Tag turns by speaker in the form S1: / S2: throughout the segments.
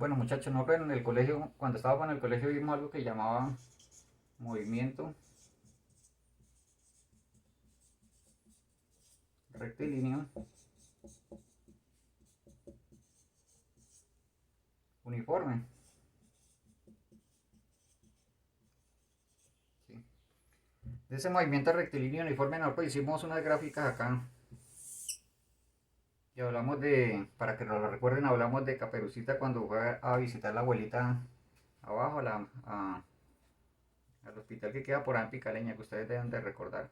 S1: Bueno, muchachos, no, pero en el colegio, cuando estaba en el colegio vimos algo que llamaba movimiento rectilíneo uniforme. ¿Sí? De ese movimiento rectilíneo uniforme nosotros hicimos unas gráficas acá y hablamos de, para que lo recuerden, hablamos de Caperucita cuando fue a visitar a la abuelita abajo, al hospital que queda por ahí en Picaleña, que ustedes deben de recordar.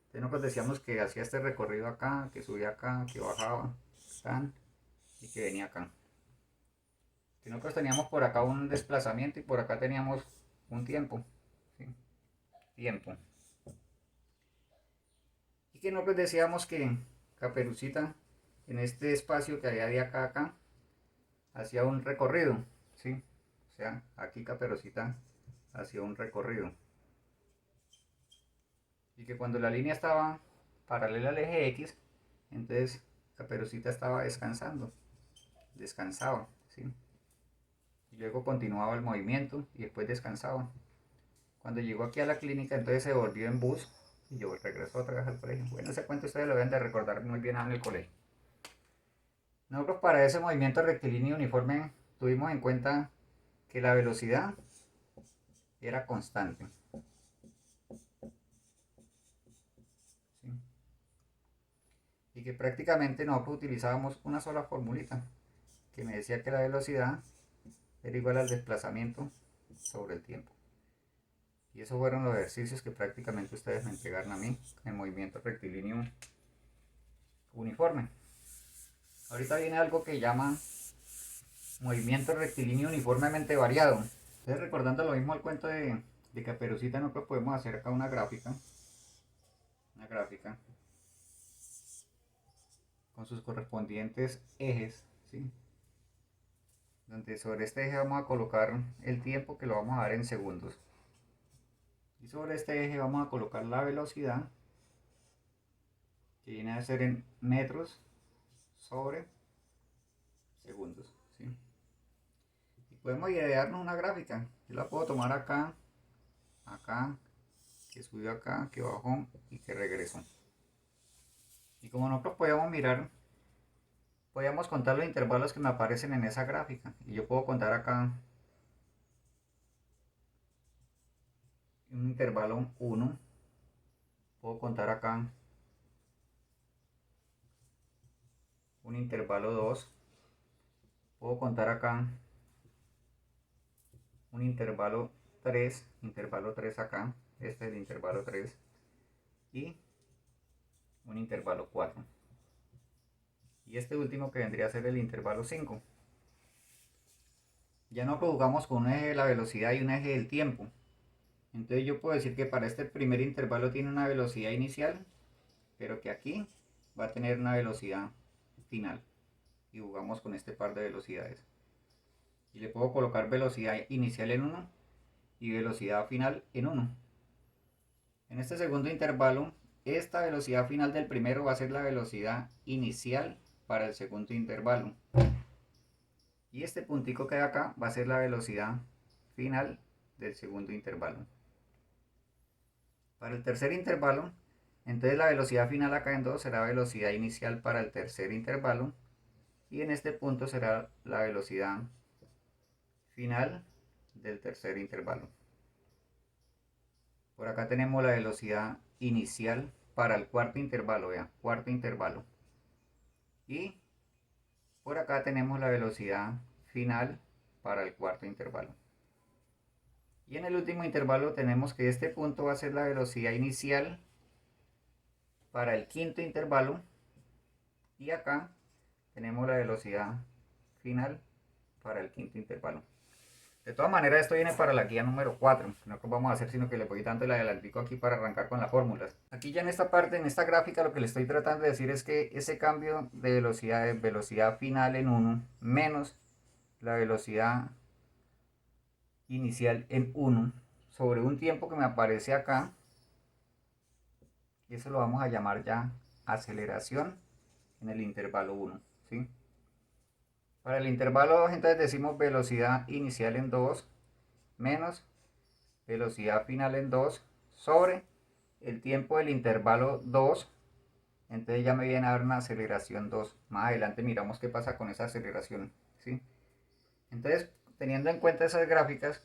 S1: Entonces nosotros decíamos que hacía este recorrido acá, que subía acá, que bajaba, tan, y que venía acá. Que nosotros teníamos por acá un desplazamiento y por acá teníamos un tiempo. ¿Sí? Tiempo. Y que nosotros decíamos que Caperucita, en este espacio que había de acá a acá, hacía un recorrido. ¿Sí? O sea, aquí Caperucita hacía un recorrido. Y que cuando la línea estaba paralela al eje X, entonces Caperucita estaba descansando. Descansaba. ¿Sí? Y luego continuaba el movimiento y después descansaba. Cuando llegó aquí a la clínica, entonces se volvió en bus y yo regresó otra vez al colegio. Bueno, ese cuento ustedes lo deben de recordar muy bien en el colegio. Nosotros para ese movimiento rectilíneo uniforme tuvimos en cuenta que la velocidad era constante. ¿Sí? Y que prácticamente nosotros utilizábamos una sola formulita que me decía que la velocidad era igual al desplazamiento sobre el tiempo. Y esos fueron los ejercicios que prácticamente ustedes me entregaron a mí en el movimiento rectilíneo uniforme. Ahorita viene algo que llama movimiento rectilíneo uniformemente variado. Entonces, recordando lo mismo al cuento de Caperucita, nosotros podemos hacer acá una gráfica con sus correspondientes ejes, ¿sí? Donde sobre este eje vamos a colocar el tiempo, que lo vamos a dar en segundos. Y sobre este eje vamos a colocar la velocidad, que viene a ser en metros sobre segundos, ¿sí? Y podemos idearnos una gráfica. Yo la puedo tomar acá, acá, que subió acá, que bajó y que regresó. Y como nosotros podíamos mirar, podíamos contar los intervalos que me aparecen en esa gráfica. Y yo puedo contar acá un intervalo 1, puedo contar acá un intervalo 2, puedo contar acá un intervalo 3 acá, este es el intervalo 3, y un intervalo 4. Y este último que vendría a ser el intervalo 5. Ya no jugamos con un eje de la velocidad y un eje del tiempo. Entonces yo puedo decir que para este primer intervalo tiene una velocidad inicial, pero que aquí va a tener una velocidad final. Y jugamos con este par de velocidades. Y le puedo colocar velocidad inicial en 1 y velocidad final en 1. En este segundo intervalo, esta velocidad final del primero va a ser la velocidad inicial para el segundo intervalo. Y este puntico que hay acá va a ser la velocidad final del segundo intervalo. Para el tercer intervalo, entonces la velocidad final acá en 2 será velocidad inicial para el tercer intervalo. Y en este punto será la velocidad final del tercer intervalo. Por acá tenemos la velocidad inicial para el cuarto intervalo, vean, cuarto intervalo. Y por acá tenemos la velocidad final para el cuarto intervalo. Y en el último intervalo tenemos que este punto va a ser la velocidad inicial para el quinto intervalo. Y acá tenemos la velocidad final para el quinto intervalo. De todas maneras, esto viene para la guía número 4. No que vamos a hacer, sino que le voy dando el adelantico aquí para arrancar con las fórmulas. Aquí ya en esta parte, en esta gráfica, lo que le estoy tratando de decir es que ese cambio de velocidad es velocidad final en 1 menos la velocidad inicial en 1 sobre un tiempo que me aparece acá. Y eso lo vamos a llamar ya aceleración en el intervalo 1. ¿Sí? Para el intervalo 2, entonces decimos velocidad inicial en 2 menos velocidad final en 2 sobre el tiempo del intervalo 2. Entonces ya me viene a dar una aceleración 2. Más adelante miramos qué pasa con esa aceleración, ¿sí? Entonces, teniendo en cuenta esas gráficas,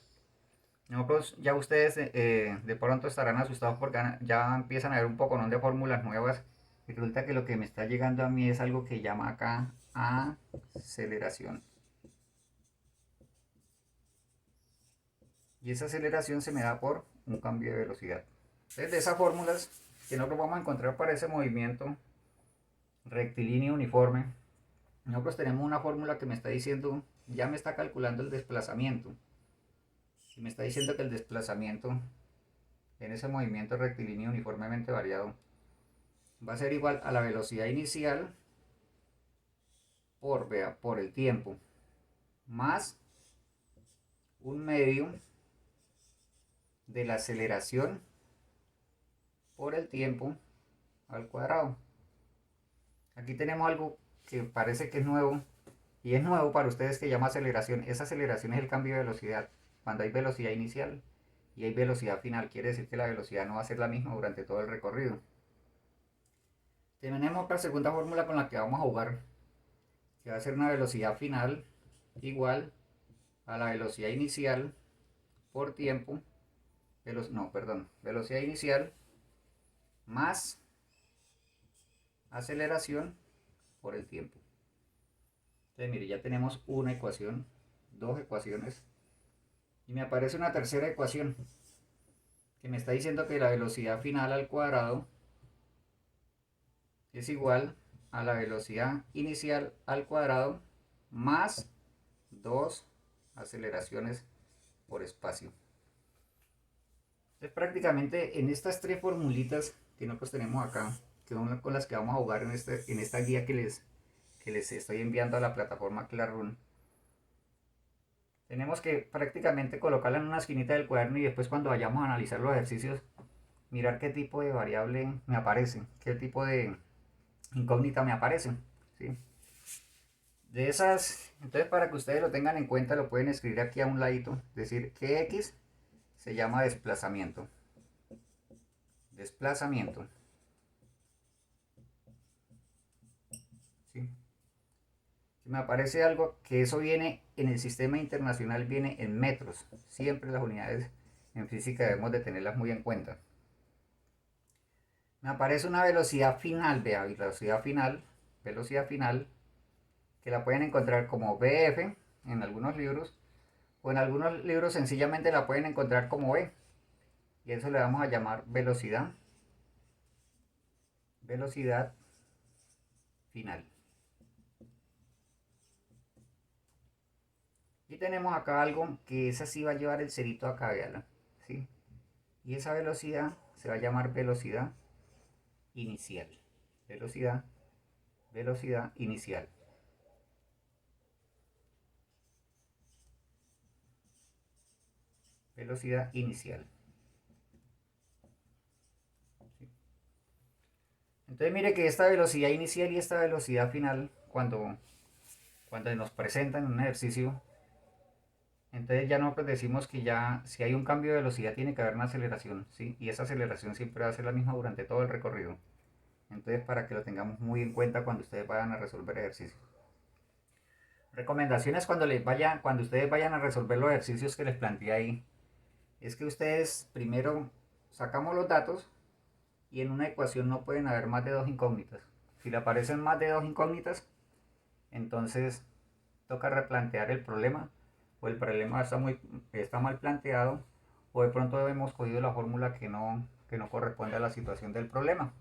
S1: nosotros, ya ustedes de pronto estarán asustados porque ya empiezan a ver un poco, ¿no?, de fórmulas nuevas. Y resulta que lo que me está llegando a mí es algo que llama acá aceleración. Y esa aceleración se me da por un cambio de velocidad. Entonces, de esas fórmulas que nosotros vamos a encontrar para ese movimiento rectilíneo uniforme, nosotros tenemos una fórmula que me está diciendo, ya me está calculando el desplazamiento. Y me está diciendo que el desplazamiento en ese movimiento rectilíneo uniformemente variado va a ser igual a la velocidad inicial por el tiempo más un medio de la aceleración por el tiempo al cuadrado. Aquí tenemos algo que parece que es nuevo, y es nuevo para ustedes, que llama aceleración. Esa aceleración es el cambio de velocidad. Cuando hay velocidad inicial y hay velocidad final, quiere decir que la velocidad no va a ser la misma durante todo el recorrido. Tenemos otra segunda fórmula con la que vamos a jugar, que va a ser una velocidad final igual a la velocidad inicial por tiempo, velocidad inicial más aceleración por el tiempo. Entonces, mire, ya tenemos una ecuación, dos ecuaciones, y me aparece una tercera ecuación que me está diciendo que la velocidad final al cuadrado es igual a la velocidad inicial al cuadrado más dos aceleraciones por espacio. Entonces, prácticamente en estas tres formulitas que nosotros tenemos acá, que son con las que vamos a jugar en esta guía que les estoy enviando a la plataforma Classroom, tenemos que prácticamente colocarla en una esquinita del cuaderno, y después, cuando vayamos a analizar los ejercicios, mirar qué tipo de variable me aparece, qué tipo de incógnita me aparece, ¿sí? De esas, entonces, para que ustedes lo tengan en cuenta, lo pueden escribir aquí a un ladito, decir que X se llama desplazamiento. Desplazamiento. ¿Sí? Si me aparece algo, que eso viene en el sistema internacional, viene en metros. Siempre las unidades en física debemos de tenerlas muy en cuenta. Me aparece una velocidad final, vea, velocidad final, que la pueden encontrar como BF en algunos libros, o en algunos libros sencillamente la pueden encontrar como V, y eso le vamos a llamar velocidad final. Y tenemos acá algo que esa sí va a llevar el cerito acá, véala, ¿sí? Y esa velocidad se va a llamar velocidad inicial. Velocidad inicial. Velocidad inicial. ¿Sí? Entonces, mire que esta velocidad inicial y esta velocidad final, cuando nos presentan un ejercicio, entonces ya nosotros decimos que ya, si hay un cambio de velocidad, tiene que haber una aceleración, ¿sí? Y esa aceleración siempre va a ser la misma durante todo el recorrido. Entonces, para que lo tengamos muy en cuenta cuando ustedes vayan a resolver ejercicios. Recomendaciones cuando ustedes vayan a resolver los ejercicios que les planteé ahí, es que ustedes primero sacamos los datos, y en una ecuación no pueden haber más de dos incógnitas. Si le aparecen más de dos incógnitas, entonces toca replantear el problema, o el problema está mal planteado, o de pronto hemos cogido la fórmula que no corresponde a la situación del problema.